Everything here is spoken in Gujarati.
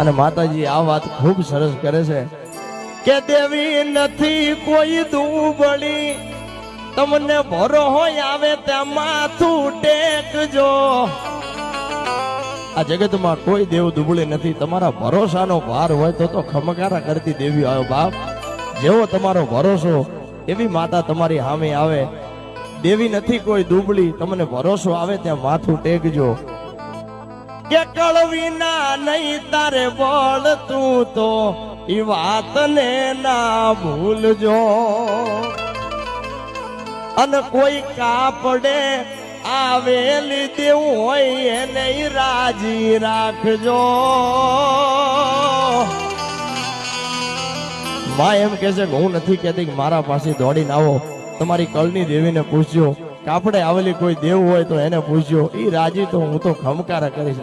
અને માતાજી આ વાત ખૂબ સરસ કરે છે કે દેવી નથી કોઈ દુબળી, તમને ભરો હોય આવે ત્યાં માથું ટેકજો। આ જગતમાં કોઈ દેવ દુબળી નથી, તમારા ભરોસાનો ભાર હોય તો ખમકારા કરતી દેવી આવ્યો બાપ। જેવો તમારો ભરોસો એવી માતા તમારી સામે આવે। દેવી નથી કોઈ દુબળી, તમને ભરોસો આવે ત્યાં માથું ટેકજો। કે કળવી ના નહીં તારે બળ તું તો ઈ વાતને ના ભૂલજો। અને કોઈ કાપડે આવેલી દેવું હોય એને રાજી રાખજો। માં એમ કે છે કે હું નથી કહેતી કે મારા પાસે દોડીને આવો, તમારી કળની દેવીને પૂછજો। કાપડે આવેલી કોઈ દેવ હોય તો એને પૂછજો, ઈ રાજી તો હું તો ખમકારા કરીશ।